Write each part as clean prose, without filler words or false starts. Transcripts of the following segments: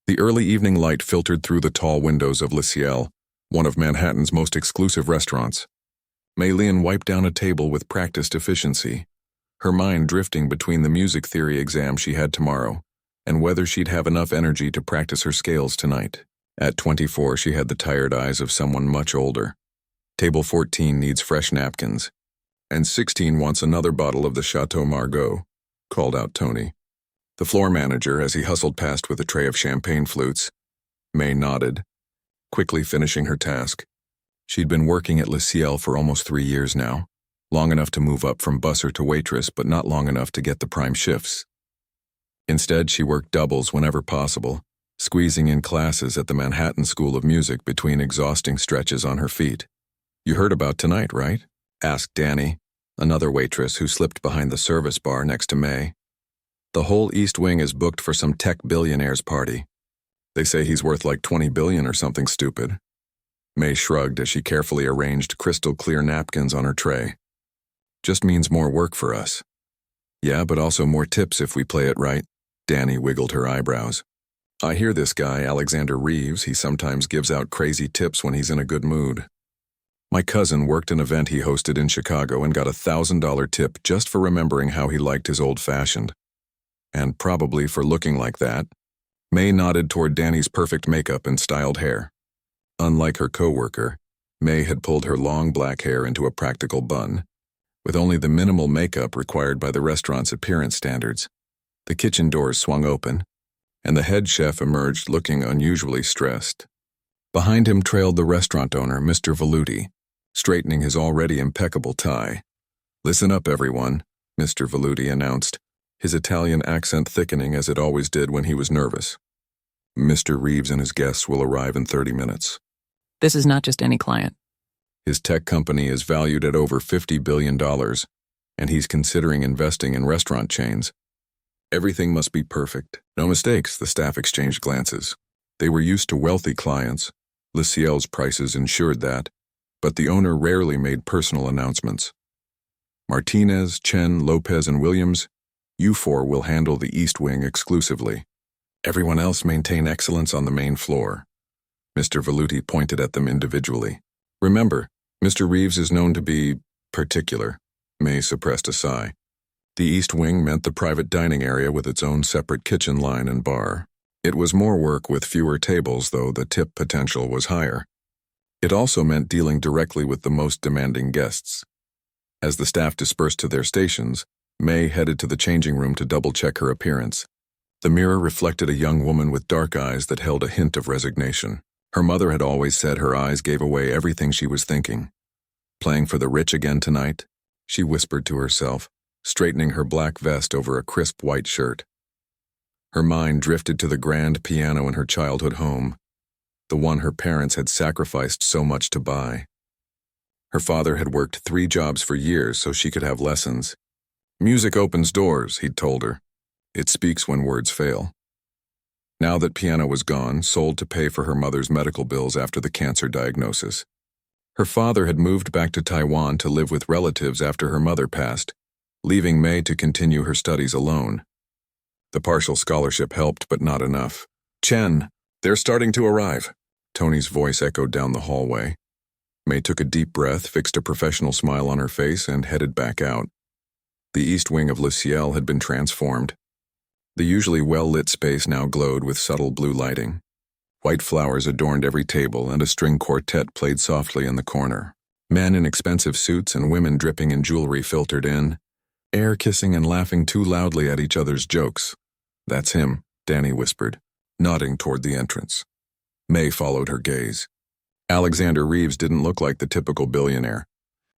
The early evening light filtered through the tall windows of Le Ciel, one of Manhattan's most exclusive restaurants. Maylene wiped down a table with practiced efficiency, her mind drifting between the music theory exam she had tomorrow and whether she'd have enough energy to practice her scales tonight. At 24, she had the tired eyes of someone much older. Table 14 needs fresh napkins, and 16 wants another bottle of the Chateau Margaux, called out Tony, the floor manager, as he hustled past with a tray of champagne flutes. May nodded, quickly finishing her task. She'd been working at Le Ciel for almost 3 years now, long enough to move up from busser to waitress, but not long enough to get the prime shifts. Instead, she worked doubles whenever possible, squeezing in classes at the Manhattan School of Music between exhausting stretches on her feet. "You heard about tonight, right?" asked Danny, another waitress who slipped behind the service bar next to May. "The whole East Wing is booked for some tech billionaire's party. They say he's worth like 20 billion or something stupid." May shrugged as she carefully arranged crystal-clear napkins on her tray. "Just means more work for us." "Yeah, but also more tips if we play it right." Danny wiggled her eyebrows. "I hear this guy, Alexander Reeves, he sometimes gives out crazy tips when he's in a good mood. My cousin worked an event he hosted in Chicago and got a $1,000 tip just for remembering how he liked his old-fashioned. And probably for looking like that." May nodded toward Danny's perfect makeup and styled hair. Unlike her coworker, May had pulled her long black hair into a practical bun, with only the minimal makeup required by the restaurant's appearance standards. The kitchen doors swung open, and the head chef emerged looking unusually stressed. Behind him trailed the restaurant owner, Mr. Velluti, straightening his already impeccable tie. "Listen up, everyone," Mr. Velluti announced, his Italian accent thickening as it always did when he was nervous. "Mr. Reeves and his guests will arrive in 30 minutes. This is not just any client. His tech company is valued at over $50 billion, and he's considering investing in restaurant chains. Everything must be perfect. No mistakes," the staff exchanged glances. They were used to wealthy clients. Le Ciel's prices ensured that, but the owner rarely made personal announcements. "Martinez, Chen, Lopez, and Williams, you four will handle the East Wing exclusively. Everyone else maintain excellence on the main floor." Mr. Velluti pointed at them individually. "Remember, Mr. Reeves is known to be particular." May suppressed a sigh. The East Wing meant the private dining area with its own separate kitchen line and bar. It was more work with fewer tables, though the tip potential was higher. It also meant dealing directly with the most demanding guests. As the staff dispersed to their stations, May headed to the changing room to double-check her appearance. The mirror reflected a young woman with dark eyes that held a hint of resignation. Her mother had always said her eyes gave away everything she was thinking. "Playing for the rich again tonight?" she whispered to herself, straightening her black vest over a crisp white shirt. Her mind drifted to the grand piano in her childhood home, the one her parents had sacrificed so much to buy. Her father had worked 3 jobs for years so she could have lessons. "Music opens doors," he'd told her. "It speaks when words fail." Now that piano was gone, sold to pay for her mother's medical bills after the cancer diagnosis. Her father had moved back to Taiwan to live with relatives after her mother passed, leaving May to continue her studies alone. The partial scholarship helped, but not enough. "Chen, they're starting to arrive." Tony's voice echoed down the hallway. May took a deep breath, fixed a professional smile on her face, and headed back out. The East Wing of Le Ciel had been transformed. The usually well-lit space now glowed with subtle blue lighting. White flowers adorned every table, and a string quartet played softly in the corner. Men in expensive suits and women dripping in jewelry filtered in, air kissing and laughing too loudly at each other's jokes. "That's him," Danny whispered, nodding toward the entrance. May followed her gaze. Alexander Reeves didn't look like the typical billionaire.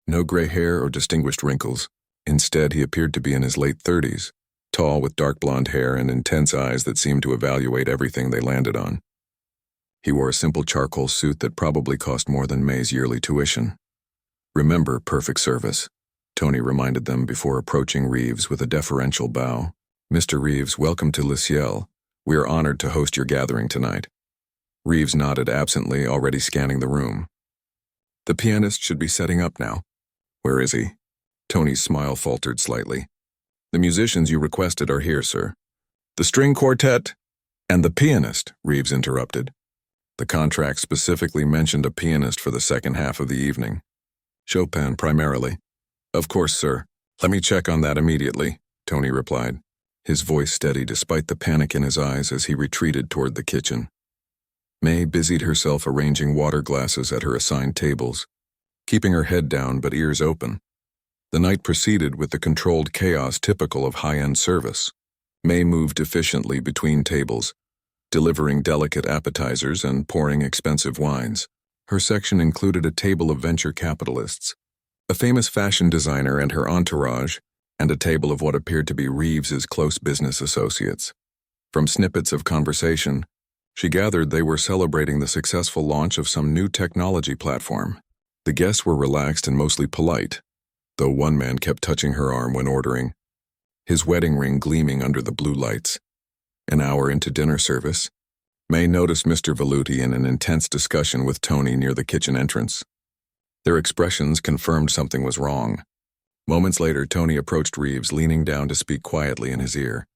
No gray hair or distinguished wrinkles. Instead, he appeared to be in his late 30s, tall with dark blonde hair and intense eyes that seemed to evaluate everything they landed on. He wore a simple charcoal suit that probably cost more than May's yearly tuition. "Remember, perfect service," Tony reminded them before approaching Reeves with a deferential bow. "Mr. Reeves, welcome to Le Ciel. We are honored to host your gathering tonight." Reeves nodded absently, already scanning the room. "The pianist should be setting up now." "Where is he?" Tony's smile faltered slightly. "The musicians you requested are here, sir." "The string quartet?" And the pianist, Reeves interrupted. The contract specifically mentioned a pianist for the second half of the evening. Chopin primarily. Of course, sir. Let me check on that immediately, Tony replied, his voice steady despite the panic in his eyes as he retreated toward the kitchen. May busied herself arranging water glasses at her assigned tables, keeping her head down but ears open. The night proceeded with the controlled chaos typical of high-end service. May moved efficiently between tables, delivering delicate appetizers and pouring expensive wines. Her section included a table of venture capitalists, a famous fashion designer and her entourage, and a table of what appeared to be Reeves's close business associates. From snippets of conversation, she gathered they were celebrating the successful launch of some new technology platform. The guests were relaxed and mostly polite, though one man kept touching her arm when ordering, his wedding ring gleaming under the blue lights. An hour into dinner service, May noticed Mr. Veluti in an intense discussion with Tony near the kitchen entrance. Their expressions confirmed something was wrong. Moments later, Tony approached Reeves, leaning down to speak quietly in his ear.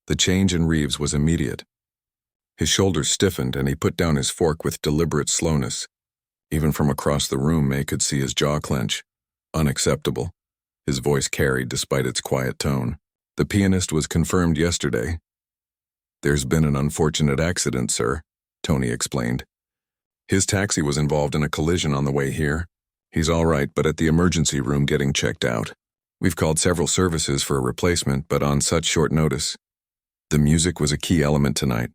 The change in Reeves was immediate. His shoulders stiffened and he put down his fork with deliberate slowness. Even from across the room, May could see his jaw clench. Unacceptable. His voice carried despite its quiet tone. The pianist was confirmed yesterday. There's been an unfortunate accident, sir, Tony explained. His taxi was involved in a collision on the way here. He's all right, but at the emergency room getting checked out. We've called several services for a replacement, but on such short notice. The music was a key element tonight.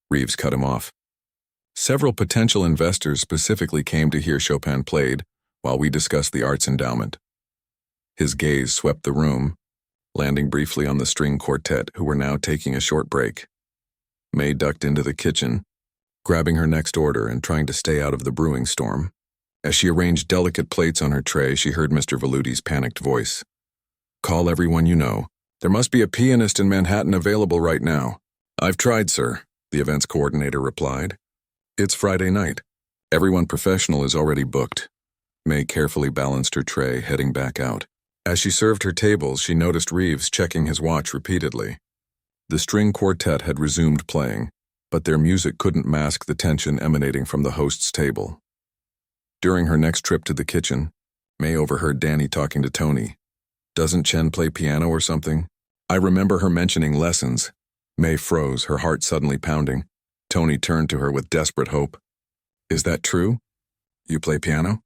Reeves cut him off. Several potential investors specifically came to hear Chopin played while we discussed the arts endowment. His gaze swept the room, landing briefly on the string quartet who were now taking a short break. May ducked into the kitchen, grabbing her next order and trying to stay out of the brewing storm. As she arranged delicate plates on her tray, she heard Mr. Veluti's panicked voice. Call everyone you know. There must be a pianist in Manhattan available right now. I've tried, sir, the events coordinator replied. It's Friday night. Everyone professional is already booked. May carefully balanced her tray, heading back out. As she served her tables, she noticed Reeves checking his watch repeatedly. The string quartet had resumed playing, but their music couldn't mask the tension emanating from the host's table. During her next trip to the kitchen, May overheard Danny talking to Tony. Doesn't Chen play piano or something? I remember her mentioning lessons. May froze, her heart suddenly pounding. Tony turned to her with desperate hope. Is that true? You play piano?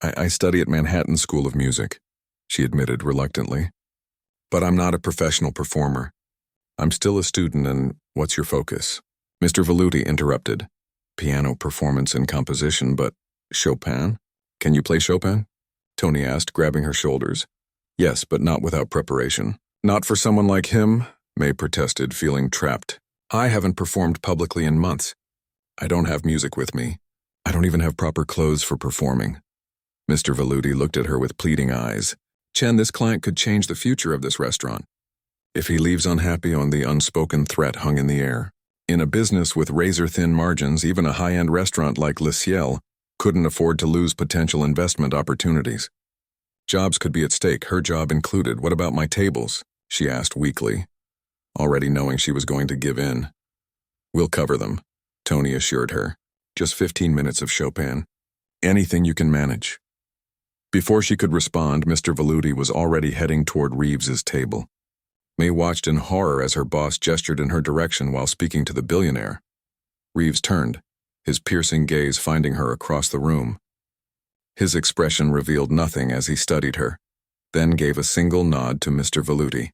I study at Manhattan School of Music, she admitted reluctantly. But I'm not a professional performer. I'm still a student, and what's your focus? Mr. Veluti interrupted. Piano performance and composition, but Chopin? Can you play Chopin? Tony asked, grabbing her shoulders. Yes, but not without preparation. Not for someone like him, May protested, feeling trapped. I haven't performed publicly in months. I don't have music with me. I don't even have proper clothes for performing. Mr. Veluti looked at her with pleading eyes. Chen, this client could change the future of this restaurant. If he leaves unhappy, on the unspoken threat hung in the air. In a business with razor-thin margins, even a high-end restaurant like Le Ciel couldn't afford to lose potential investment opportunities. Jobs could be at stake, her job included. What about my tables? She asked weakly, already knowing she was going to give in. We'll cover them, Tony assured her. Just 15 minutes of Chopin. Anything you can manage. Before she could respond, Mr. Veluti was already heading toward Reeves's table. May watched in horror as her boss gestured in her direction while speaking to the billionaire. Reeves turned, his piercing gaze finding her across the room. His expression revealed nothing as he studied her, then gave a single nod to Mr. Veluti.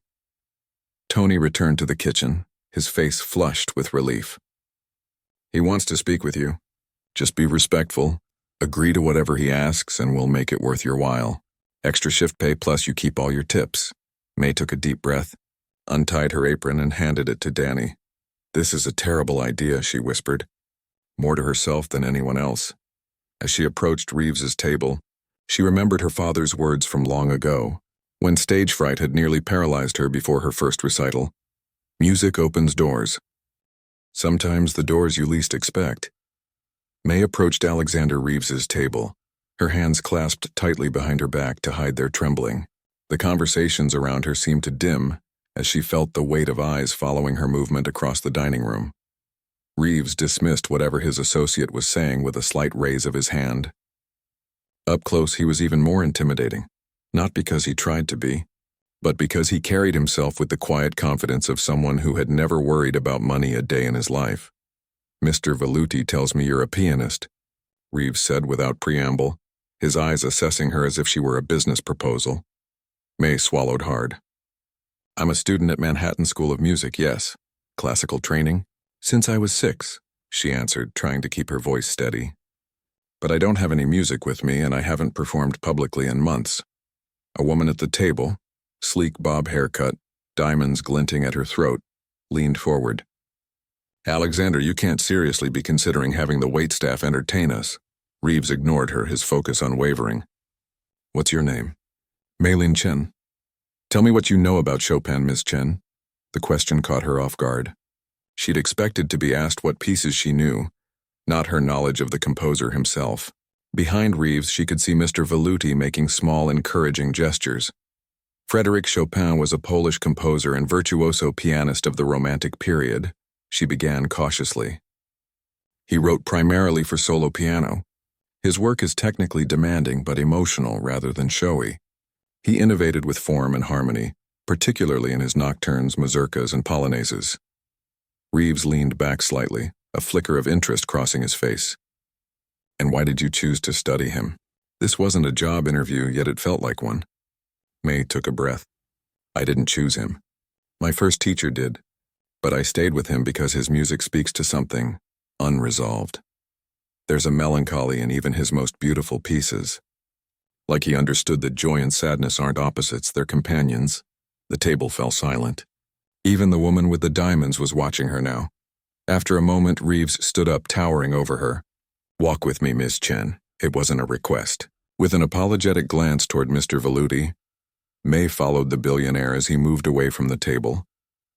Tony returned to the kitchen, his face flushed with relief. He wants to speak with you. Just be respectful, agree to whatever he asks, and we'll make it worth your while. Extra shift pay plus you keep all your tips. May took a deep breath, untied her apron and handed it to Danny. This is a terrible idea, she whispered, more to herself than anyone else. As she approached Reeves's table, she remembered her father's words from long ago, when stage fright had nearly paralyzed her before her first recital. Music opens doors. Sometimes the doors you least expect. May approached Alexander Reeves's table, her hands clasped tightly behind her back to hide their trembling. The conversations around her seemed to dim as she felt the weight of eyes following her movement across the dining room. Reeves dismissed whatever his associate was saying with a slight raise of his hand. Up close, he was even more intimidating, not because he tried to be, but because he carried himself with the quiet confidence of someone who had never worried about money a day in his life. "Mr. Veluti tells me you're a pianist," Reeves said without preamble, his eyes assessing her as if she were a business proposal. May swallowed hard. "I'm a student at Manhattan School of Music, yes. Classical training? Since I was 6, she answered, trying to keep her voice steady. But I don't have any music with me, and I haven't performed publicly in months." A woman at the table, sleek bob haircut, diamonds glinting at her throat, leaned forward. "Alexander, you can't seriously be considering having the waitstaff entertain us." Reeves ignored her, his focus unwavering. "What's your name?" "Mei-Lin Chen." "Tell me what you know about Chopin, Miss Chen." The question caught her off guard. She'd expected to be asked what pieces she knew, not her knowledge of the composer himself. Behind Reeves, she could see Mr. Veluti making small, encouraging gestures. Frédéric Chopin was a Polish composer and virtuoso pianist of the Romantic period, she began cautiously. He wrote primarily for solo piano. His work is technically demanding but emotional rather than showy. He innovated with form and harmony, particularly in his nocturnes, mazurkas, and polonaises. Reeves leaned back slightly, a flicker of interest crossing his face. "And why did you choose to study him?" This wasn't a job interview, yet it felt like one. May took a breath. "I didn't choose him. My first teacher did, but I stayed with him because his music speaks to something unresolved. There's a melancholy in even his most beautiful pieces. Like he understood that joy and sadness aren't opposites, they're companions." The table fell silent. Even the woman with the diamonds was watching her now. After a moment, Reeves stood up, towering over her. "Walk with me, Miss Chen." It wasn't a request. With an apologetic glance toward Mr. Veluti, May followed the billionaire as he moved away from the table,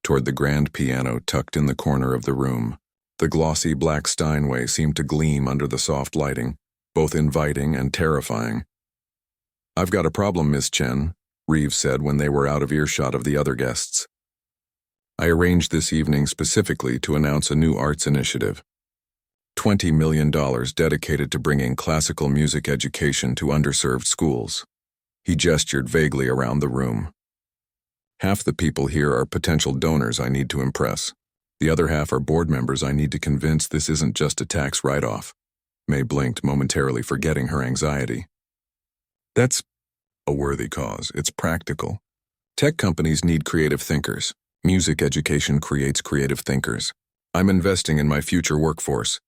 toward the grand piano tucked in the corner of the room. The glossy black Steinway seemed to gleam under the soft lighting, both inviting and terrifying. "I've got a problem, Miss Chen," Reeves said when they were out of earshot of the other guests. "I arranged this evening specifically to announce a new arts initiative. $20 million dedicated to bringing classical music education to underserved schools." He gestured vaguely around the room. "Half the people here are potential donors I need to impress. The other half are board members I need to convince this isn't just a tax write-off." May blinked, momentarily forgetting her anxiety. "That's a worthy cause. It's practical. Tech companies need creative thinkers. Music education creates creative thinkers. I'm investing in my future workforce."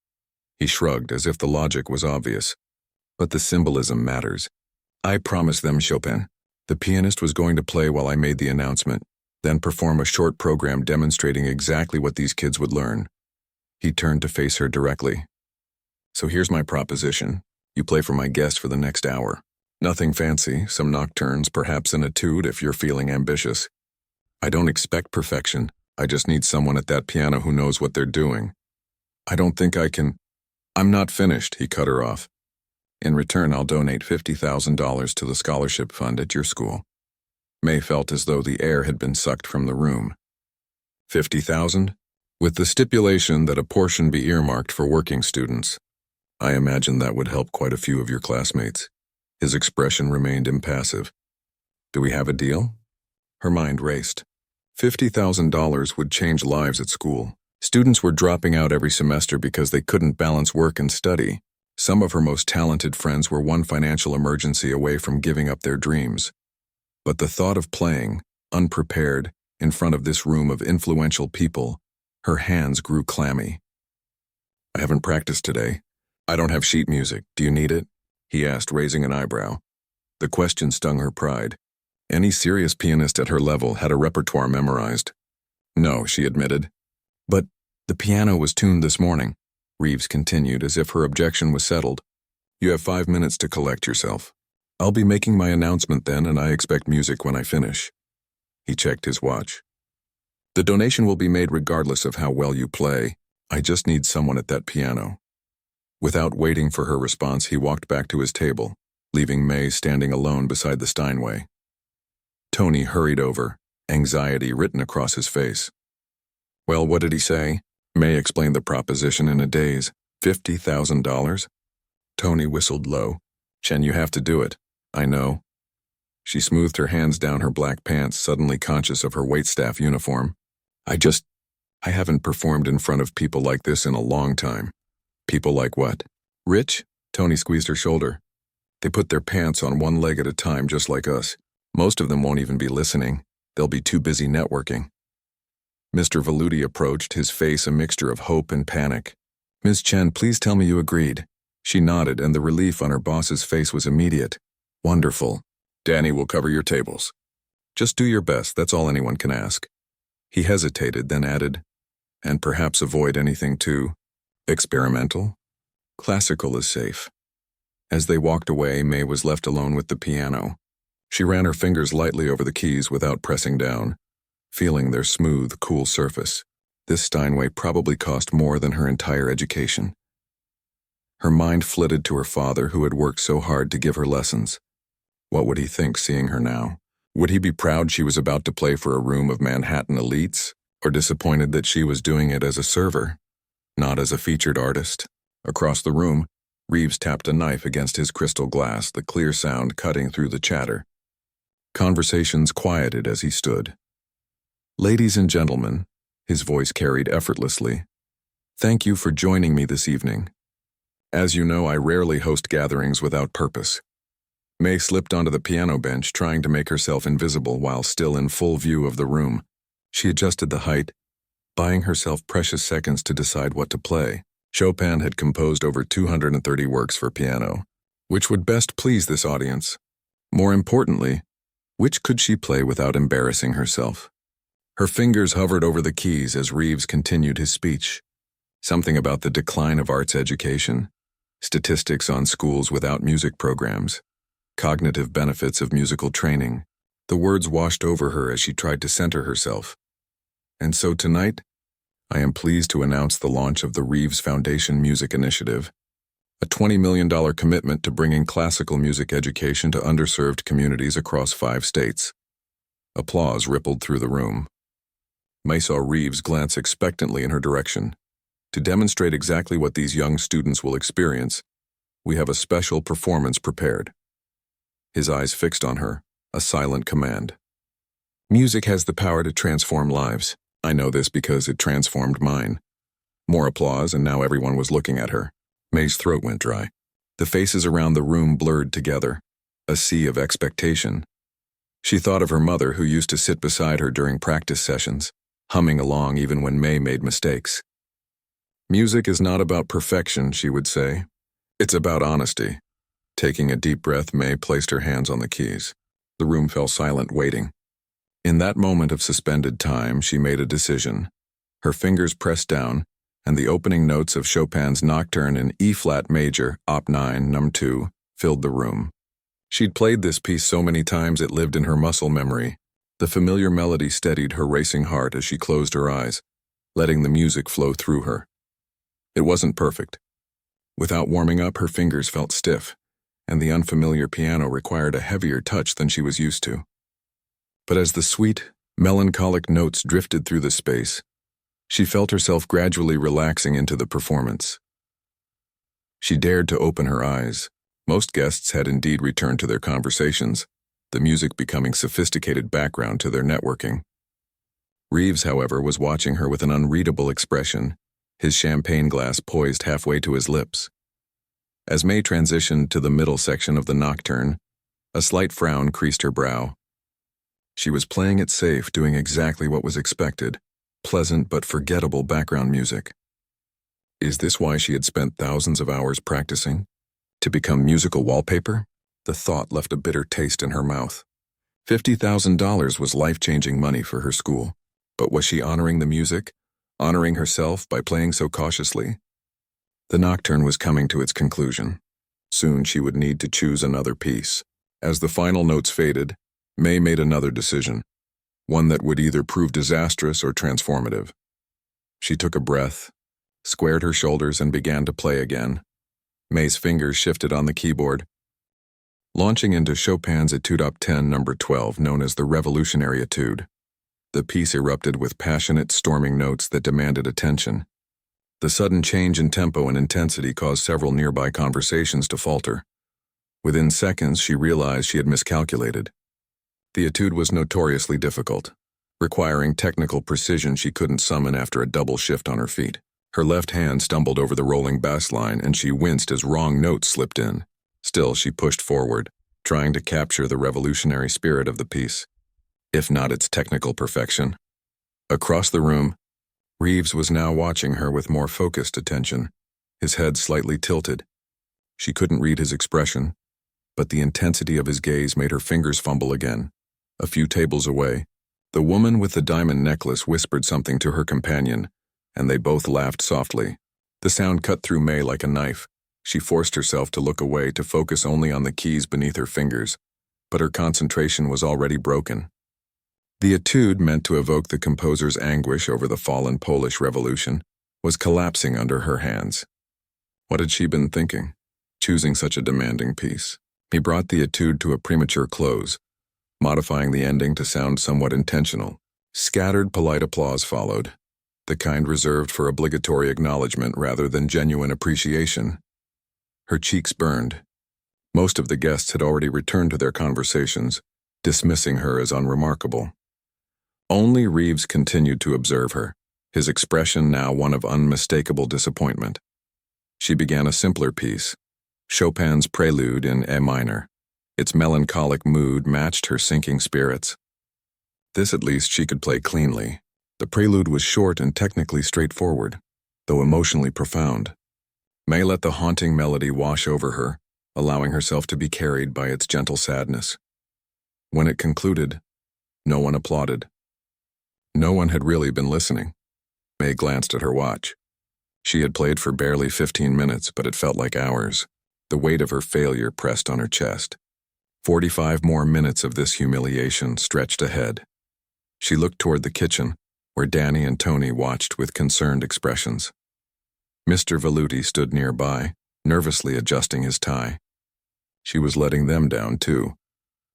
He shrugged, as if the logic was obvious. "But the symbolism matters. I promised them Chopin. The pianist was going to play while I made the announcement, then perform a short program demonstrating exactly what these kids would learn." He turned to face her directly. "So here's my proposition. You play for my guest for the next hour. Nothing fancy, some nocturnes, perhaps an etude if you're feeling ambitious. I don't expect perfection. I just need someone at that piano who knows what they're doing. I don't think I can—" "I'm not finished," he cut her off. "In return, I'll donate $50,000 to the scholarship fund at your school." May felt as though the air had been sucked from the room. 50,000? With the stipulation that a portion be earmarked for working students. I imagine that would help quite a few of your classmates. His expression remained impassive. "Do we have a deal?" Her mind raced. $50,000 would change lives at school. Students were dropping out every semester because they couldn't balance work and study. Some of her most talented friends were one financial emergency away from giving up their dreams. But the thought of playing, unprepared, in front of this room of influential people, her hands grew clammy. "I haven't practiced today. I don't have sheet music. Do you need it?" he asked, raising an eyebrow. The question stung her pride. Any serious pianist at her level had a repertoire memorized. "No," she admitted. "But the piano was tuned this morning," Reeves continued, as if her objection was settled. "You have 5 minutes to collect yourself. I'll be making my announcement then, and I expect music when I finish." He checked his watch. "The donation will be made regardless of how well you play. I just need someone at that piano." Without waiting for her response, he walked back to his table, leaving May standing alone beside the Steinway. Tony hurried over, anxiety written across his face. "Well, what did he say?" May explained the proposition in a daze. $50,000? Tony whistled low. Chen, you have to do it. I know. She smoothed her hands down her black pants, suddenly conscious of her waitstaff uniform. I haven't performed in front of people like this in a long time. People like what? Rich? Tony squeezed her shoulder. They put their pants on one leg at a time just like us. Most of them won't even be listening. They'll be too busy networking. Mr. Veluti approached, his face a mixture of hope and panic. Ms. Chen, please tell me you agreed. She nodded, and the relief on her boss's face was immediate. Wonderful. Danny will cover your tables. Just do your best, that's all anyone can ask. He hesitated, then added, and perhaps avoid anything too experimental. Classical is safe. As they walked away, May was left alone with the piano. She ran her fingers lightly over the keys without pressing down, feeling their smooth, cool surface. This Steinway probably cost more than her entire education. Her mind flitted to her father, who had worked so hard to give her lessons. What would he think seeing her now? Would he be proud she was about to play for a room of Manhattan elites, or disappointed that she was doing it as a server, not as a featured artist? Across the room, Reeves tapped a knife against his crystal glass, the clear sound cutting through the chatter. Conversations quieted as he stood. Ladies and gentlemen, his voice carried effortlessly, thank you for joining me this evening. As you know, I rarely host gatherings without purpose. May slipped onto the piano bench, trying to make herself invisible while still in full view of the room. She adjusted the height, buying herself precious seconds to decide what to play. Chopin had composed over 230 works for piano. Which would best please this audience? More importantly, which could she play without embarrassing herself? Her fingers hovered over the keys as Reeves continued his speech. Something about the decline of arts education, statistics on schools without music programs, cognitive benefits of musical training. The words washed over her as she tried to center herself. And so tonight, I am pleased to announce the launch of the Reeves Foundation Music Initiative, a $20 million commitment to bringing classical music education to underserved communities across 5 states. Applause rippled through the room. May saw Reeves glance expectantly in her direction. To demonstrate exactly what these young students will experience, we have a special performance prepared. His eyes fixed on her, a silent command. Music has the power to transform lives. I know this because it transformed mine. More applause, and now everyone was looking at her. May's throat went dry. The faces around the room blurred together, a sea of expectation. She thought of her mother, who used to sit beside her during practice sessions, humming along even when May made mistakes. Music is not about perfection, she would say. It's about honesty. Taking a deep breath, May placed her hands on the keys. The room fell silent, waiting. In that moment of suspended time, she made a decision. Her fingers pressed down, and the opening notes of Chopin's Nocturne in E-flat major, Op. 9, Num. 2, filled the room. She'd played this piece so many times it lived in her muscle memory. The familiar melody steadied her racing heart as she closed her eyes, letting the music flow through her. It wasn't perfect. Without warming up, her fingers felt stiff, and the unfamiliar piano required a heavier touch than she was used to. But as the sweet, melancholic notes drifted through the space, she felt herself gradually relaxing into the performance. She dared to open her eyes. Most guests had indeed returned to their conversations, the music becoming sophisticated background to their networking. Reeves, however, was watching her with an unreadable expression, his champagne glass poised halfway to his lips. As May transitioned to the middle section of the Nocturne, a slight frown creased her brow. She was playing it safe, doing exactly what was expected, pleasant but forgettable background music. Is this why she had spent thousands of hours practicing? To become musical wallpaper? The thought left a bitter taste in her mouth. $50,000 was life-changing money for her school. But was she honoring the music, honoring herself by playing so cautiously? The Nocturne was coming to its conclusion. Soon she would need to choose another piece. As the final notes faded, May made another decision, one that would either prove disastrous or transformative. She took a breath, squared her shoulders, and began to play again. May's fingers shifted on the keyboard. Launching into Chopin's Etude Op. 10, No. 12, known as the Revolutionary Etude. The piece erupted with passionate, storming notes that demanded attention. The sudden change in tempo and intensity caused several nearby conversations to falter. Within seconds, she realized she had miscalculated. The etude was notoriously difficult, requiring technical precision she couldn't summon after a double shift on her feet. Her left hand stumbled over the rolling bass line, and she winced as wrong notes slipped in. Still, she pushed forward, trying to capture the revolutionary spirit of the piece, if not its technical perfection. Across the room, Reeves was now watching her with more focused attention, his head slightly tilted. She couldn't read his expression, but the intensity of his gaze made her fingers fumble again. A few tables away, the woman with the diamond necklace whispered something to her companion, and they both laughed softly. The sound cut through May like a knife. She forced herself to look away to focus only on the keys beneath her fingers, but her concentration was already broken. The etude, meant to evoke the composer's anguish over the fallen Polish Revolution, was collapsing under her hands. What had she been thinking, choosing such a demanding piece? He brought the etude to a premature close, modifying the ending to sound somewhat intentional. Scattered polite applause followed, the kind reserved for obligatory acknowledgement rather than genuine appreciation. Her cheeks burned. Most of the guests had already returned to their conversations, dismissing her as unremarkable. Only Reeves continued to observe her, his expression now one of unmistakable disappointment. She began a simpler piece, Chopin's Prelude in A minor. Its melancholic mood matched her sinking spirits. This at least she could play cleanly. The prelude was short and technically straightforward, though emotionally profound. May let the haunting melody wash over her, allowing herself to be carried by its gentle sadness. When it concluded, no one applauded. No one had really been listening. May glanced at her watch. She had played for barely 15 minutes, but it felt like hours. The weight of her failure pressed on her chest. 45 more minutes of this humiliation stretched ahead. She looked toward the kitchen, where Danny and Tony watched with concerned expressions. Mr. Veluti stood nearby, nervously adjusting his tie. She was letting them down, too.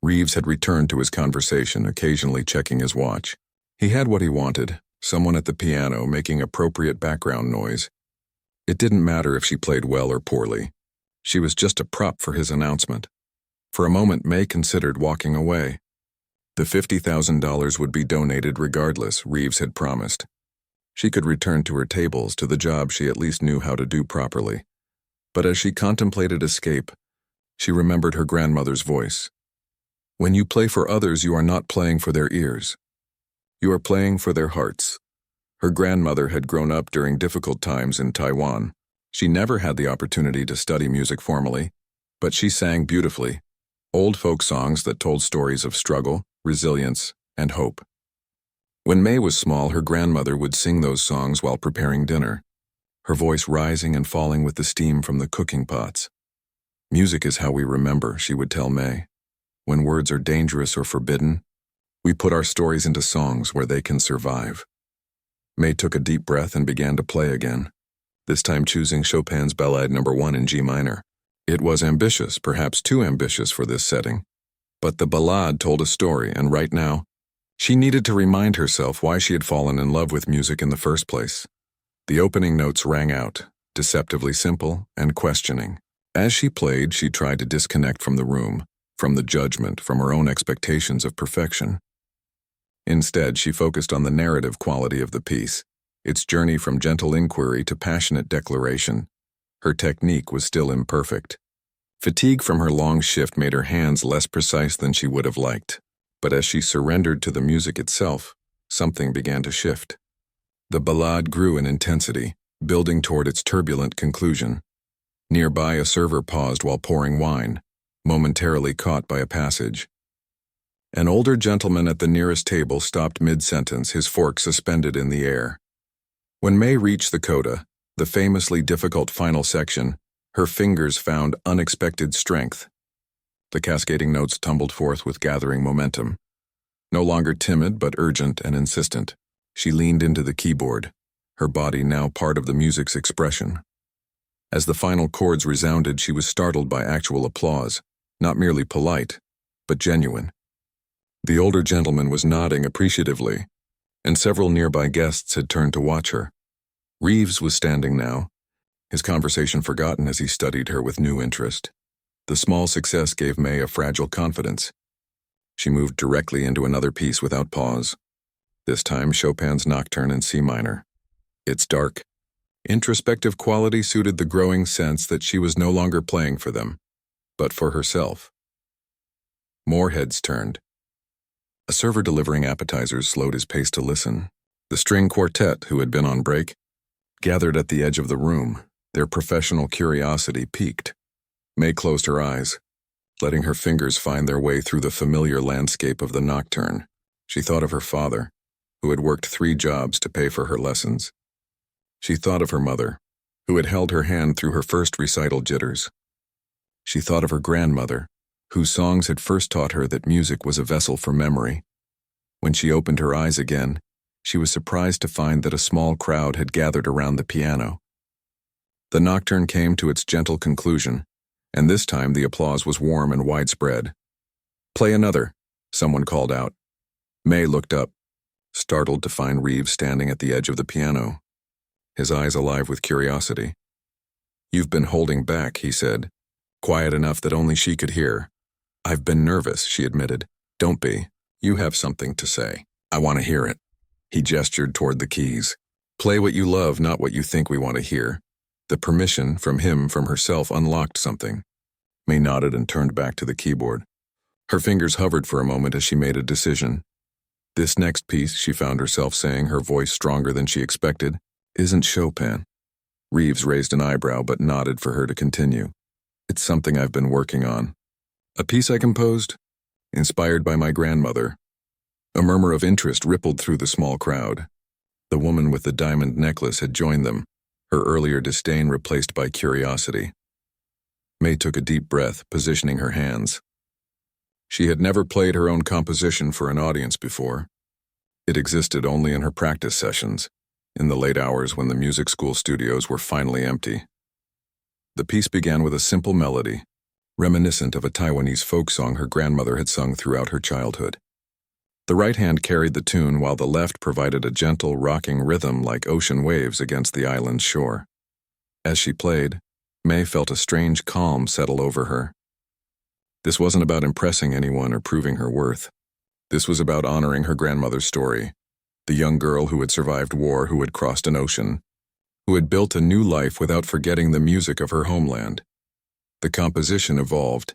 Reeves had returned to his conversation, occasionally checking his watch. He had what he wanted, someone at the piano making appropriate background noise. It didn't matter if she played well or poorly. She was just a prop for his announcement. For a moment, May considered walking away. The $50,000 would be donated regardless, Reeves had promised. She could return to her tables, to the job she at least knew how to do properly. But as she contemplated escape, she remembered her grandmother's voice. When you play for others, you are not playing for their ears. You are playing for their hearts. Her grandmother had grown up during difficult times in Taiwan. She never had the opportunity to study music formally, but she sang beautifully. Old folk songs that told stories of struggle, resilience, and hope. When May was small, her grandmother would sing those songs while preparing dinner, her voice rising and falling with the steam from the cooking pots. Music is how we remember, she would tell May. When words are dangerous or forbidden, we put our stories into songs where they can survive. May took a deep breath and began to play again, this time choosing Chopin's Ballade No. 1 in G minor. It was ambitious, perhaps too ambitious for this setting, but the ballade told a story, and right now, she needed to remind herself why she had fallen in love with music in the first place. The opening notes rang out, deceptively simple and questioning. As she played, she tried to disconnect from the room, from the judgment, from her own expectations of perfection. Instead, she focused on the narrative quality of the piece, its journey from gentle inquiry to passionate declaration. Her technique was still imperfect. Fatigue from her long shift made her hands less precise than she would have liked. But as she surrendered to the music itself, something began to shift. The ballade grew in intensity, building toward its turbulent conclusion. Nearby, a server paused while pouring wine, momentarily caught by a passage. An older gentleman at the nearest table stopped mid-sentence, his fork suspended in the air. When May reached the coda, the famously difficult final section, her fingers found unexpected strength. The cascading notes tumbled forth with gathering momentum. No longer timid but urgent and insistent, she leaned into the keyboard, her body now part of the music's expression. As the final chords resounded, she was startled by actual applause, not merely polite, but genuine. The older gentleman was nodding appreciatively, and several nearby guests had turned to watch her. Reeves was standing now, his conversation forgotten as he studied her with new interest. The small success gave May a fragile confidence. She moved directly into another piece without pause. This time Chopin's Nocturne in C minor. Its dark, introspective quality suited the growing sense that she was no longer playing for them, but for herself. More heads turned. A server delivering appetizers slowed his pace to listen. The string quartet, who had been on break, gathered at the edge of the room, their professional curiosity piqued. May closed her eyes, letting her fingers find their way through the familiar landscape of the nocturne. She thought of her father, who had worked 3 jobs to pay for her lessons. She thought of her mother, who had held her hand through her first recital jitters. She thought of her grandmother, whose songs had first taught her that music was a vessel for memory. When she opened her eyes again, she was surprised to find that a small crowd had gathered around the piano. The nocturne came to its gentle conclusion, and this time the applause was warm and widespread. "Play another," someone called out. May looked up, startled to find Reeves standing at the edge of the piano, his eyes alive with curiosity. "You've been holding back," he said, quiet enough that only she could hear. "I've been nervous," she admitted. "Don't be. You have something to say. I want to hear it." He gestured toward the keys. "Play what you love, not what you think we want to hear." The permission from herself unlocked something. May nodded and turned back to the keyboard. Her fingers hovered for a moment as she made a decision. "This next piece," she found herself saying, her voice stronger than she expected, "isn't Chopin." Reeves raised an eyebrow but nodded for her to continue. "It's something I've been working on. A piece I composed, inspired by my grandmother." A murmur of interest rippled through the small crowd. The woman with the diamond necklace had joined them, her earlier disdain replaced by curiosity. May took a deep breath, positioning her hands. She had never played her own composition for an audience before. It existed only in her practice sessions, in the late hours when the music school studios were finally empty. The piece began with a simple melody, reminiscent of a Taiwanese folk song her grandmother had sung throughout her childhood. The right hand carried the tune while the left provided a gentle, rocking rhythm like ocean waves against the island's shore. As she played, May felt a strange calm settle over her. This wasn't about impressing anyone or proving her worth. This was about honoring her grandmother's story, the young girl who had survived war, who had crossed an ocean, who had built a new life without forgetting the music of her homeland. The composition evolved,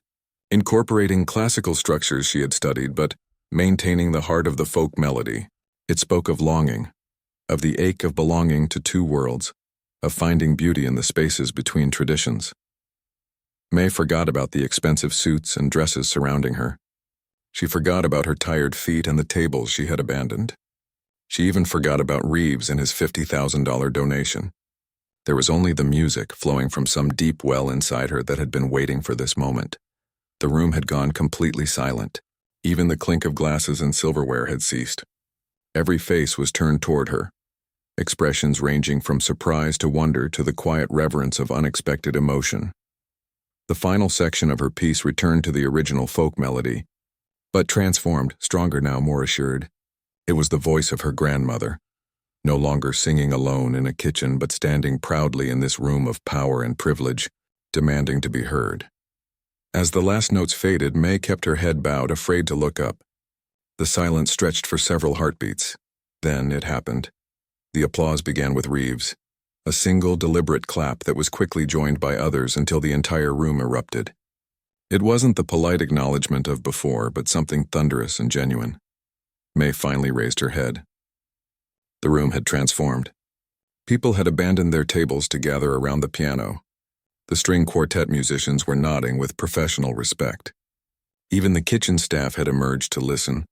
incorporating classical structures she had studied, but maintaining the heart of the folk melody. It spoke of longing, of the ache of belonging to 2 worlds, of finding beauty in the spaces between traditions. May forgot about the expensive suits and dresses surrounding her. She forgot about her tired feet and the tables she had abandoned. She even forgot about Reeves and his $50,000 donation. There was only the music flowing from some deep well inside her that had been waiting for this moment. The room had gone completely silent. Even the clink of glasses and silverware had ceased. Every face was turned toward her, expressions ranging from surprise to wonder to the quiet reverence of unexpected emotion. The final section of her piece returned to the original folk melody, but transformed, stronger now, more assured. It was the voice of her grandmother, no longer singing alone in a kitchen but standing proudly in this room of power and privilege, demanding to be heard. As the last notes faded, May kept her head bowed, afraid to look up. The silence stretched for several heartbeats. Then it happened. The applause began with Reeves, a single deliberate clap that was quickly joined by others until the entire room erupted. It wasn't the polite acknowledgement of before, but something thunderous and genuine. May finally raised her head. The room had transformed. People had abandoned their tables to gather around the piano. The string quartet musicians were nodding with professional respect. Even the kitchen staff had emerged to listen,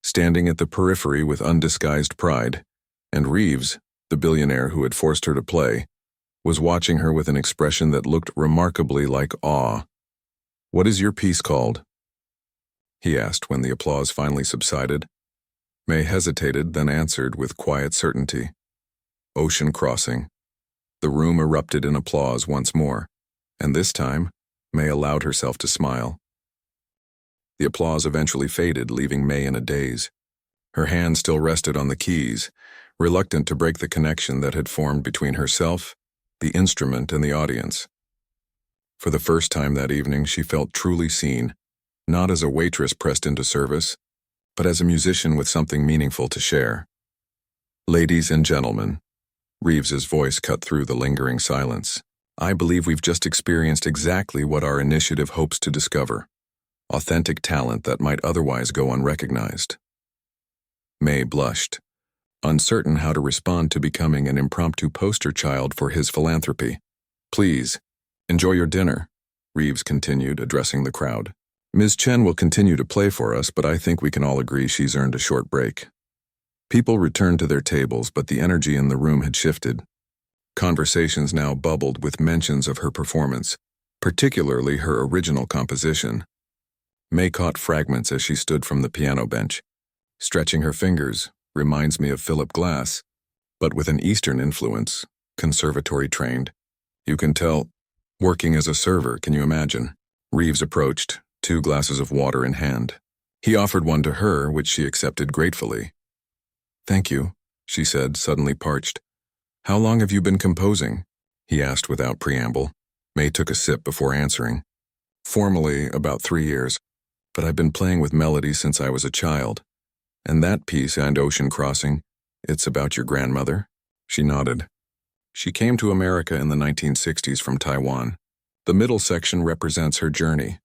standing at the periphery with undisguised pride, and Reeves, the billionaire who had forced her to play, was watching her with an expression that looked remarkably like awe. "What is your piece called?" he asked when the applause finally subsided. May hesitated, then answered with quiet certainty. "Ocean Crossing." The room erupted in applause once more, and this time, May allowed herself to smile. The applause eventually faded, leaving May in a daze. Her hand still rested on the keys, reluctant to break the connection that had formed between herself, the instrument, and the audience. For the first time that evening, she felt truly seen, not as a waitress pressed into service, but as a musician with something meaningful to share. Ladies and gentlemen, Reeves's voice cut through the lingering silence. I believe we've just experienced exactly what our initiative hopes to discover: authentic talent that might otherwise go unrecognized. May blushed, uncertain how to respond to becoming an impromptu poster child for his philanthropy. Please, enjoy your dinner, Reeves continued, addressing the crowd. Ms. Chen will continue to play for us, but I think we can all agree she's earned a short break. People returned to their tables, but the energy in the room had shifted. Conversations now bubbled with mentions of her performance, particularly her original composition. May caught fragments as she stood from the piano bench. Stretching her fingers, reminds me of Philip Glass, but with an Eastern influence, conservatory trained. You can tell. Working as a server, can you imagine? Reeves approached, 2 glasses of water in hand. He offered one to her, which she accepted gratefully. Thank you, she said, suddenly parched. How long have you been composing? He asked without preamble. May took a sip before answering. Formally, about 3 years, but I've been playing with melodies since I was a child. And that piece and Ocean Crossing, it's about your grandmother? She nodded. She came to America in the 1960s from Taiwan. The middle section represents her journey.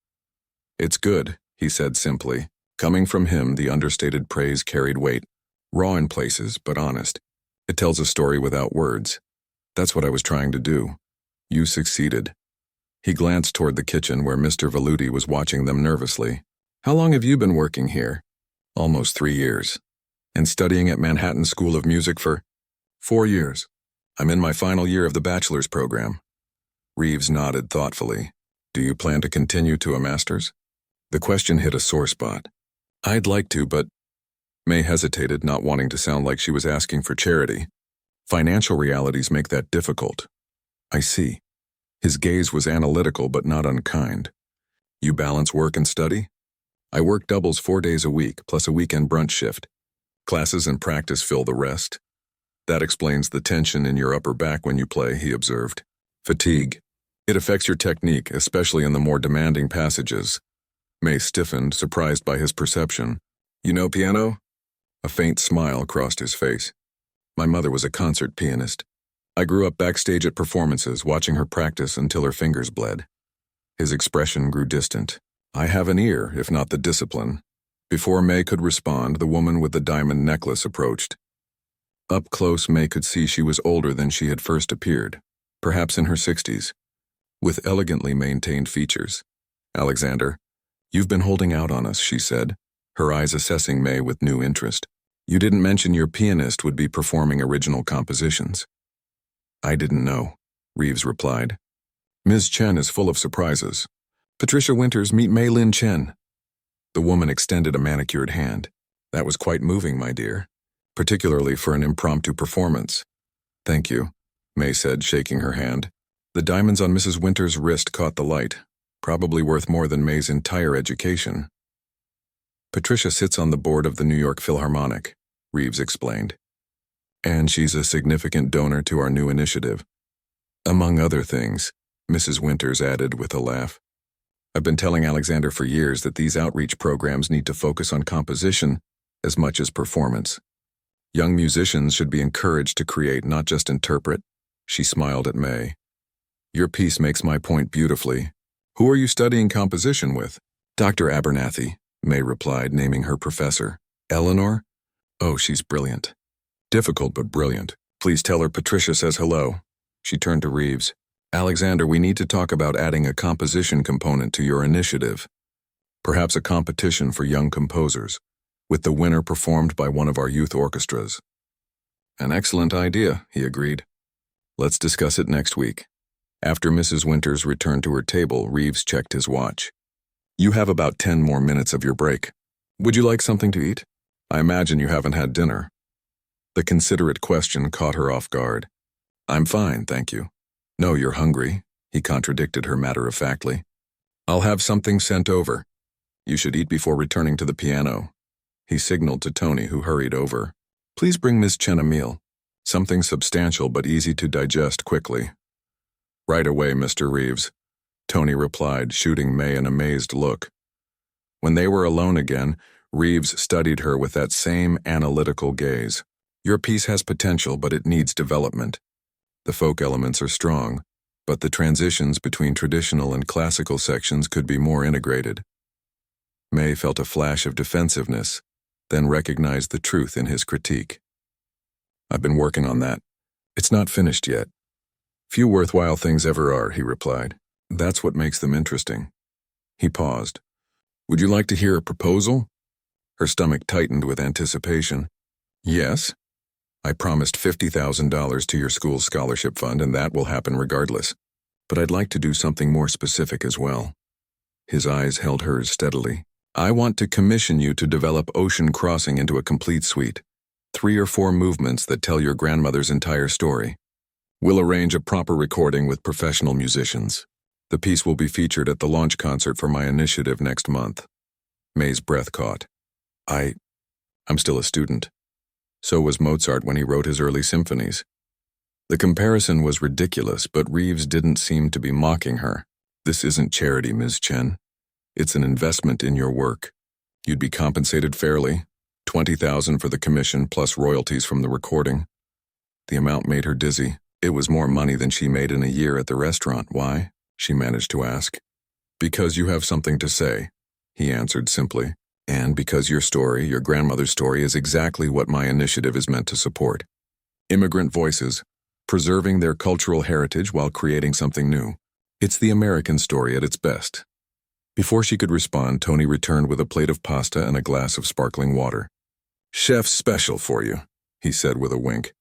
It's good, he said simply. Coming from him, the understated praise carried weight. Raw in places, but honest. It tells a story without words. That's what I was trying to do. You succeeded. He glanced toward the kitchen where Mr. Veluti was watching them nervously. How long have you been working here? Almost 3 years. And studying at Manhattan School of Music for 4 years. I'm in my final year of the bachelor's program. Reeves nodded thoughtfully. Do you plan to continue to a master's? The question hit a sore spot. I'd like to, but May hesitated, not wanting to sound like she was asking for charity. Financial realities make that difficult. I see. His gaze was analytical but not unkind. You balance work and study? I work doubles 4 days a week, plus a weekend brunch shift. Classes and practice fill the rest. That explains the tension in your upper back when you play, he observed. Fatigue. It affects your technique, especially in the more demanding passages. May stiffened, surprised by his perception. You know piano? A faint smile crossed his face. My mother was a concert pianist. I grew up backstage at performances, watching her practice until her fingers bled. His expression grew distant. I have an ear, if not the discipline. Before May could respond, the woman with the diamond necklace approached. Up close, May could see she was older than she had first appeared, perhaps in her 60s, with elegantly maintained features. Alexander, you've been holding out on us, she said, her eyes assessing May with new interest. You didn't mention your pianist would be performing original compositions. I didn't know, Reeves replied. Ms. Chen is full of surprises. Patricia Winters, meet Mei Lin Chen. The woman extended a manicured hand. That was quite moving, my dear, particularly for an impromptu performance. Thank you, May said, shaking her hand. The diamonds on Mrs. Winters' wrist caught the light, probably worth more than May's entire education. Patricia sits on the board of the New York Philharmonic, Reeves explained. And she's a significant donor to our new initiative. Among other things, Mrs. Winters added with a laugh. I've been telling Alexander for years that these outreach programs need to focus on composition as much as performance. Young musicians should be encouraged to create, not just interpret. She smiled at May. Your piece makes my point beautifully. Who are you studying composition with? Dr. Abernathy, May replied, naming her professor. Eleanor? Oh, she's brilliant. Difficult but brilliant. Please tell her Patricia says hello. She turned to Reeves. Alexander, we need to talk about adding a composition component to your initiative. Perhaps a competition for young composers, with the winner performed by one of our youth orchestras. An excellent idea, he agreed. Let's discuss it next week. After Mrs. Winters returned to her table, Reeves checked his watch. You have about 10 more minutes of your break. Would you like something to eat? I imagine you haven't had dinner. The considerate question caught her off guard. I'm fine, thank you. No, you're hungry, he contradicted her matter-of-factly. I'll have something sent over. You should eat before returning to the piano. He signaled to Tony, who hurried over. Please bring Miss Chen a meal. Something substantial but easy to digest quickly. Right away, Mr. Reeves, Tony replied, shooting May an amazed look. When they were alone again, Reeves studied her with that same analytical gaze. Your piece has potential, but it needs development. The folk elements are strong, but the transitions between traditional and classical sections could be more integrated. May felt a flash of defensiveness, then recognized the truth in his critique. I've been working on that. It's not finished yet. Few worthwhile things ever are, he replied. That's what makes them interesting. He paused. Would you like to hear a proposal? Her stomach tightened with anticipation. Yes. I promised $50,000 to your school's scholarship fund, and that will happen regardless. But I'd like to do something more specific as well. His eyes held hers steadily. I want to commission you to develop Ocean Crossing into a complete suite. 3 or 4 movements that tell your grandmother's entire story. We'll arrange a proper recording with professional musicians. The piece will be featured at the launch concert for my initiative next month. May's breath caught. I'm still a student. So was Mozart when he wrote his early symphonies. The comparison was ridiculous, but Reeves didn't seem to be mocking her. This isn't charity, Ms. Chen. It's an investment in your work. You'd be compensated fairly. $20,000 for the commission plus royalties from the recording. The amount made her dizzy. It was more money than she made in a year at the restaurant. Why? She managed to ask. Because you have something to say, he answered simply. And because your story, your grandmother's story, is exactly what my initiative is meant to support. Immigrant voices, preserving their cultural heritage while creating something new. It's the American story at its best. Before she could respond, Tony returned with a plate of pasta and a glass of sparkling water. Chef's special for you, he said with a wink.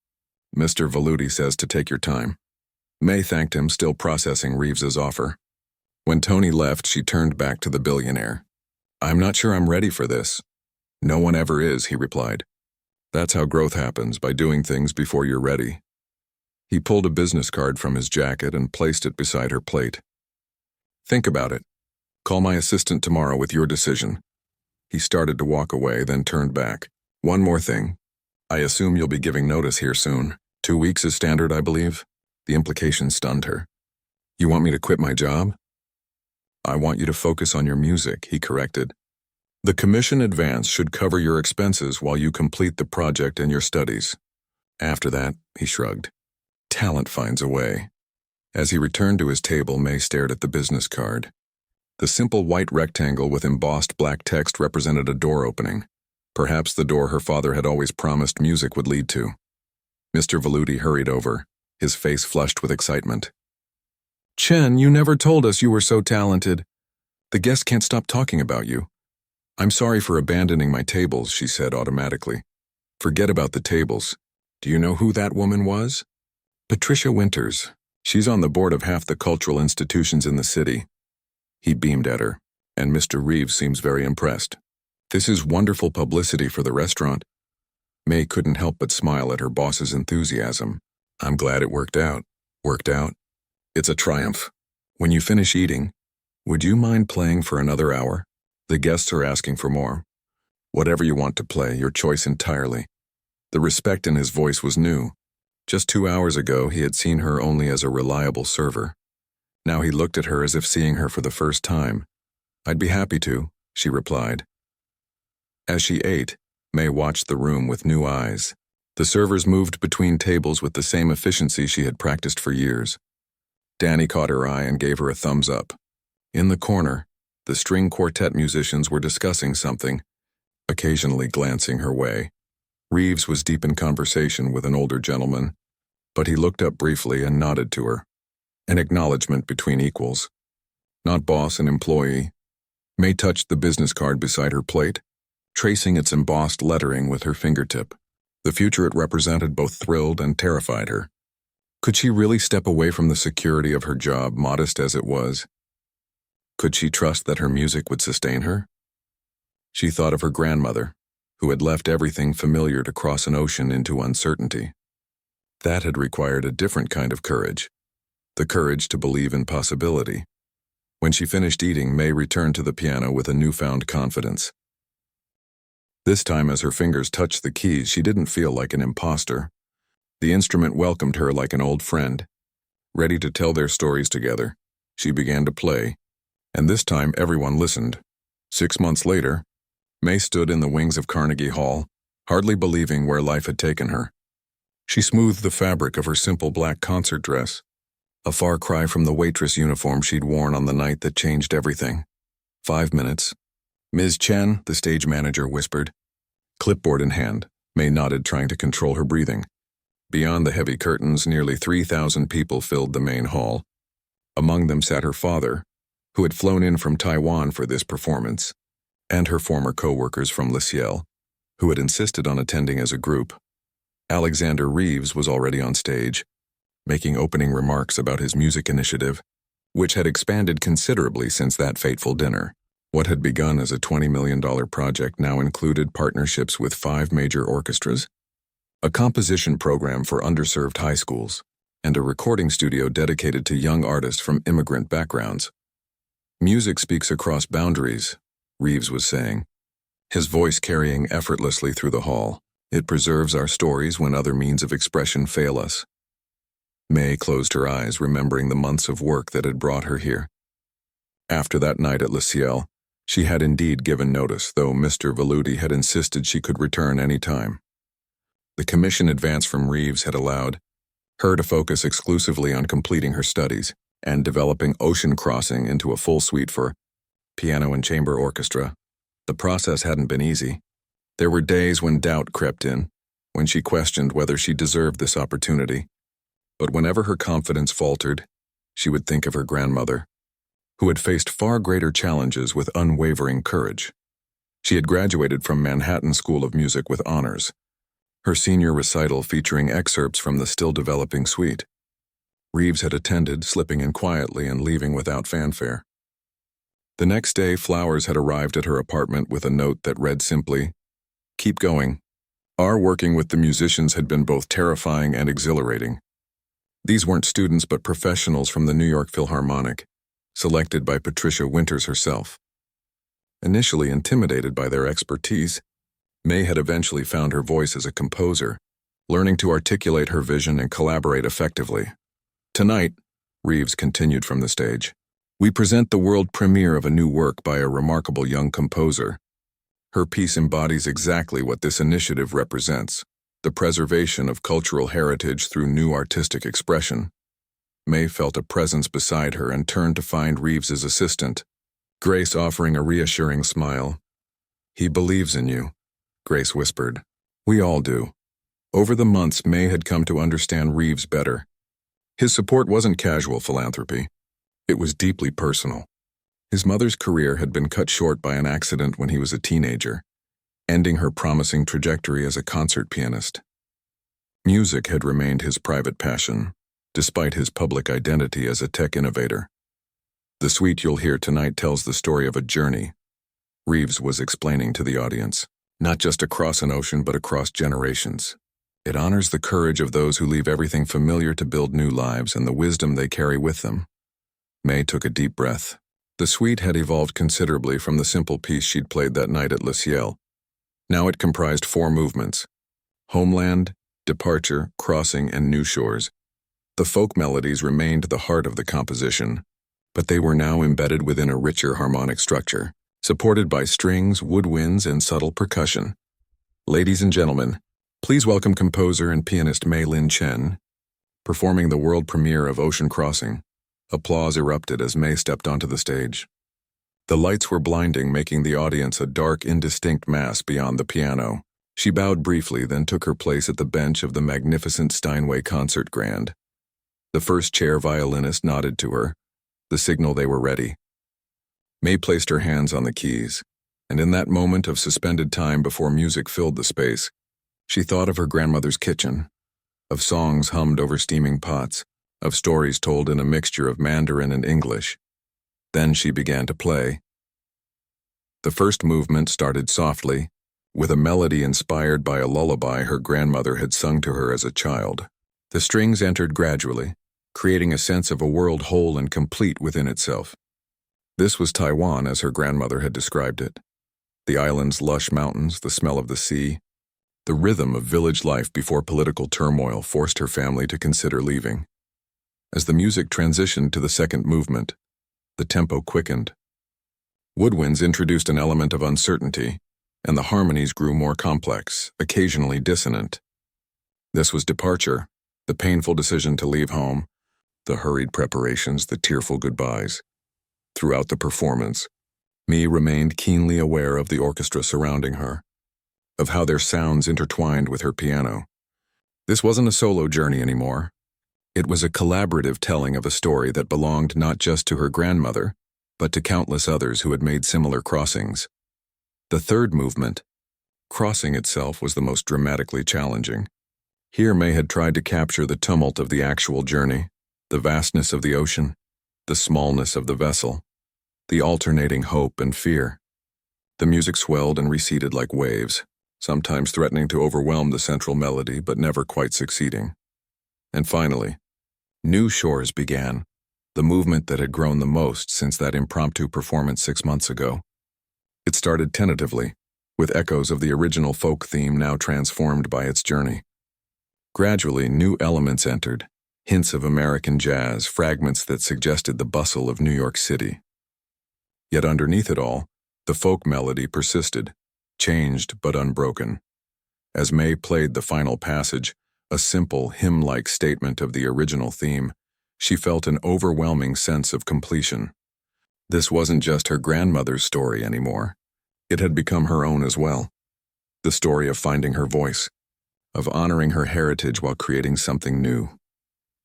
Mr. Veluti says to take your time. May thanked him, still processing Reeves's offer. When Tony left, she turned back to the billionaire. I'm not sure I'm ready for this. No one ever is, he replied. That's how growth happens, by doing things before you're ready. He pulled a business card from his jacket and placed it beside her plate. Think about it. Call my assistant tomorrow with your decision. He started to walk away, then turned back. One more thing. I assume you'll be giving notice here soon. 2 weeks is standard, I believe. The implication stunned her. You want me to quit my job? I want you to focus on your music, he corrected. The commission advance should cover your expenses while you complete the project and your studies. After that, he shrugged. Talent finds a way. As he returned to his table, May stared at the business card. The simple white rectangle with embossed black text represented a door opening. Perhaps the door her father had always promised music would lead to. Mr. Veluti hurried over, his face flushed with excitement. Chen, you never told us you were so talented. The guests can't stop talking about you. I'm sorry for abandoning my tables, she said automatically. Forget about the tables. Do you know who that woman was? Patricia Winters. She's on the board of half the cultural institutions in the city. He beamed at her, and Mr. Reeves seems very impressed. This is wonderful publicity for the restaurant. May couldn't help but smile at her boss's enthusiasm. I'm glad it worked out. Worked out? It's a triumph. When you finish eating, would you mind playing for another hour? The guests are asking for more. Whatever you want to play, your choice entirely. The respect in his voice was new. Just 2 hours ago, he had seen her only as a reliable server. Now he looked at her as if seeing her for the first time. I'd be happy to, she replied. As she ate, May watched the room with new eyes. The servers moved between tables with the same efficiency she had practiced for years. Danny caught her eye and gave her a thumbs up. In the corner, the string quartet musicians were discussing something, occasionally glancing her way. Reeves was deep in conversation with an older gentleman, but he looked up briefly and nodded to her. An acknowledgement between equals. Not boss and employee. May touched the business card beside her plate, tracing its embossed lettering with her fingertip. The future it represented both thrilled and terrified her. Could she really step away from the security of her job, modest as it was? Could she trust that her music would sustain her? She thought of her grandmother, who had left everything familiar to cross an ocean into uncertainty. That had required a different kind of courage, the courage to believe in possibility. When she finished eating, May returned to the piano with a newfound confidence. This time, as her fingers touched the keys, she didn't feel like an imposter. The instrument welcomed her like an old friend. Ready to tell their stories together, she began to play, and this time everyone listened. 6 months later, May stood in the wings of Carnegie Hall, hardly believing where life had taken her. She smoothed the fabric of her simple black concert dress, a far cry from the waitress uniform she'd worn on the night that changed everything. 5 minutes. Ms. Chen, the stage manager, whispered. Clipboard in hand, May nodded, trying to control her breathing. Beyond the heavy curtains, nearly 3,000 people filled the main hall. Among them sat her father, who had flown in from Taiwan for this performance, and her former co-workers from Le Ciel, who had insisted on attending as a group. Alexander Reeves was already on stage, making opening remarks about his music initiative, which had expanded considerably since that fateful dinner. What had begun as a $20 million project now included partnerships with 5 major orchestras, a composition program for underserved high schools, and a recording studio dedicated to young artists from immigrant backgrounds. Music speaks across boundaries, Reeves was saying, his voice carrying effortlessly through the hall. It preserves our stories when other means of expression fail us. May closed her eyes, remembering the months of work that had brought her here. After that night at Le Ciel, she had indeed given notice, though Mr. Veluti had insisted she could return any time. The commission advance from Reeves had allowed her to focus exclusively on completing her studies and developing Ocean Crossing into a full suite for piano and chamber orchestra. The process hadn't been easy. There were days when doubt crept in, when she questioned whether she deserved this opportunity. But whenever her confidence faltered, she would think of her grandmother, who had faced far greater challenges with unwavering courage. She had graduated from Manhattan School of Music with honors, her senior recital featuring excerpts from the still-developing suite. Reeves had attended, slipping in quietly and leaving without fanfare. The next day, flowers had arrived at her apartment with a note that read simply, "Keep going. Our working with the musicians had been both terrifying and exhilarating." These weren't students but professionals from the New York Philharmonic, selected by Patricia Winters herself. Initially intimidated by their expertise, May had eventually found her voice as a composer, learning to articulate her vision and collaborate effectively. "Tonight," Reeves continued from the stage, "we present the world premiere of a new work by a remarkable young composer. Her piece embodies exactly what this initiative represents, the preservation of cultural heritage through new artistic expression." May felt a presence beside her and turned to find Reeves's assistant, Grace, offering a reassuring smile. "He believes in you," Grace whispered. "We all do." Over the months, May had come to understand Reeves better. His support wasn't casual philanthropy. It was deeply personal. His mother's career had been cut short by an accident when he was a teenager, ending her promising trajectory as a concert pianist. Music had remained his private passion, despite his public identity as a tech innovator. "The suite you'll hear tonight tells the story of a journey," Reeves was explaining to the audience. "Not just across an ocean, but across generations. It honors the courage of those who leave everything familiar to build new lives and the wisdom they carry with them." May took a deep breath. The suite had evolved considerably from the simple piece she'd played that night at Le Ciel. Now it comprised 4 movements: Homeland, Departure, Crossing, and New Shores. The folk melodies remained the heart of the composition, but they were now embedded within a richer harmonic structure, supported by strings, woodwinds, and subtle percussion. Ladies and gentlemen, please welcome composer and pianist Mei Lin Chen, performing the world premiere of Ocean Crossing. Applause erupted as May stepped onto the stage. The lights were blinding, making the audience a dark, indistinct mass beyond the piano. She bowed briefly, then took her place at the bench of the magnificent Steinway Concert Grand. The first chair violinist nodded to her, the signal they were ready. May placed her hands on the keys, and in that moment of suspended time before music filled the space, she thought of her grandmother's kitchen, of songs hummed over steaming pots, of stories told in a mixture of Mandarin and English. Then she began to play. The first movement started softly, with a melody inspired by a lullaby her grandmother had sung to her as a child. The strings entered gradually, creating a sense of a world whole and complete within itself. This was Taiwan as her grandmother had described it. The island's lush mountains, the smell of the sea, The rhythm of village life before political turmoil forced her family to consider leaving. As the music transitioned to the second movement, the tempo quickened. Woodwinds introduced an element of uncertainty, and the harmonies grew more complex, occasionally dissonant. This was departure, the painful decision to leave home, the hurried preparations, the tearful goodbyes. Throughout the performance, Mee remained keenly aware of the orchestra surrounding her, of how their sounds intertwined with her piano. This wasn't a solo journey anymore. It was a collaborative telling of a story that belonged not just to her grandmother, but to countless others who had made similar crossings. The third movement, crossing itself, was the most dramatically challenging. Here May had tried to capture the tumult of the actual journey, the vastness of the ocean, the smallness of the vessel, the alternating hope and fear. The music swelled and receded like waves, sometimes threatening to overwhelm the central melody but never quite succeeding. And finally, new shores began, the movement that had grown the most since that impromptu performance 6 months ago. It started tentatively, with echoes of the original folk theme now transformed by its journey. Gradually, new elements entered, hints of American jazz, fragments that suggested the bustle of New York City. Yet underneath it all, the folk melody persisted, changed but unbroken. As May played the final passage, a simple, hymn-like statement of the original theme, she felt an overwhelming sense of completion. This wasn't just her grandmother's story anymore. It had become her own as well. The story of finding her voice, of honoring her heritage while creating something new.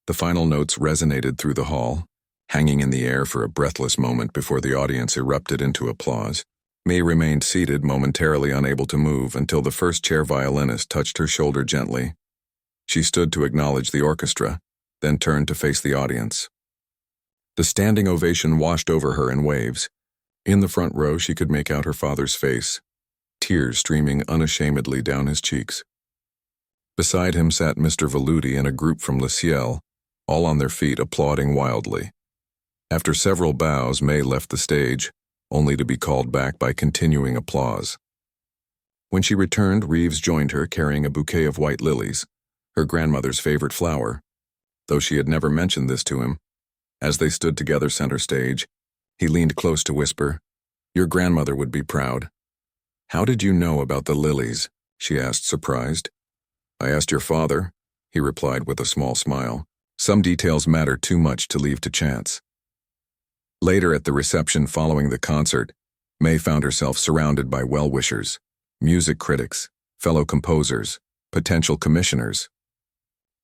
The final notes resonated through the hall, hanging in the air for a breathless moment before the audience erupted into applause. May remained seated, momentarily unable to move, until the first chair violinist touched her shoulder gently. She stood to acknowledge the orchestra, then turned to face the audience. The standing ovation washed over her in waves. In the front row, she could make out her father's face, tears streaming unashamedly down his cheeks. Beside him sat Mr. Velluti and a group from Le Ciel, all on their feet applauding wildly. After several bows, May left the stage, only to be called back by continuing applause. When she returned, Reeves joined her carrying a bouquet of white lilies, her grandmother's favorite flower, though she had never mentioned this to him. As they stood together center stage, he leaned close to whisper, "Your grandmother would be proud." "How did you know about the lilies?" she asked, surprised. "I asked your father," he replied with a small smile. "Some details matter too much to leave to chance." Later at the reception following the concert, May found herself surrounded by well-wishers, music critics, fellow composers, potential commissioners.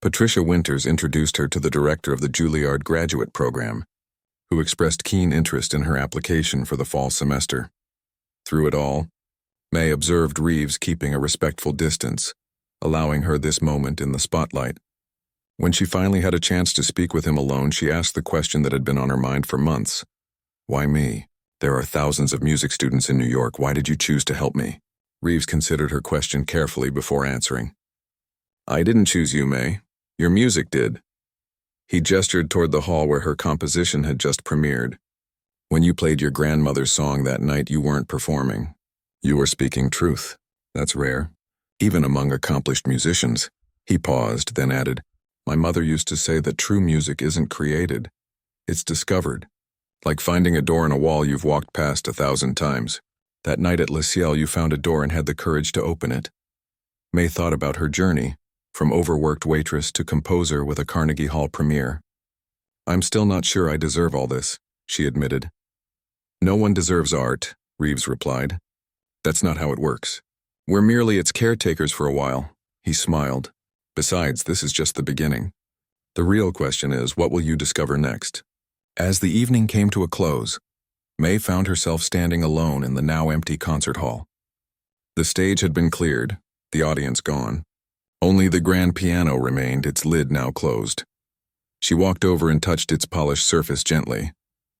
Patricia Winters introduced her to the director of the Juilliard graduate program, who expressed keen interest in her application for the fall semester. Through it all, May observed Reeves keeping a respectful distance, allowing her this moment in the spotlight. When she finally had a chance to speak with him alone, she asked the question that had been on her mind for months. "Why me? There are thousands of music students in New York. Why did you choose to help me?" Reeves considered her question carefully before answering. "I didn't choose you, May. Your music did." He gestured toward the hall where her composition had just premiered. "When you played your grandmother's song that night, you weren't performing. You were speaking truth. That's rare, even among accomplished musicians." He paused, then added, "My mother used to say that true music isn't created. It's discovered. Like finding a door in a wall you've walked past 1,000 times. That night at Le Ciel, you found a door and had the courage to open it." May thought about her journey, from overworked waitress to composer with a Carnegie Hall premiere. "I'm still not sure I deserve all this," she admitted. "No one deserves art," Reeves replied. "That's not how it works. We're merely its caretakers for a while." He smiled. "Besides, this is just the beginning. The real question is, what will you discover next?" As the evening came to a close, May found herself standing alone in the now empty concert hall. The stage had been cleared, the audience gone. Only the grand piano remained, its lid now closed. She walked over and touched its polished surface gently.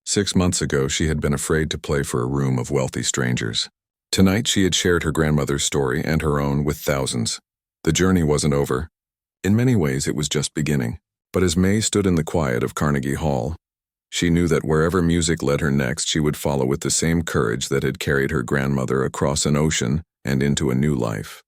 6 months ago, she had been afraid to play for a room of wealthy strangers. Tonight, she had shared her grandmother's story and her own with thousands. The journey wasn't over. In many ways, it was just beginning. But as May stood in the quiet of Carnegie Hall, she knew that wherever music led her next, she would follow with the same courage that had carried her grandmother across an ocean and into a new life.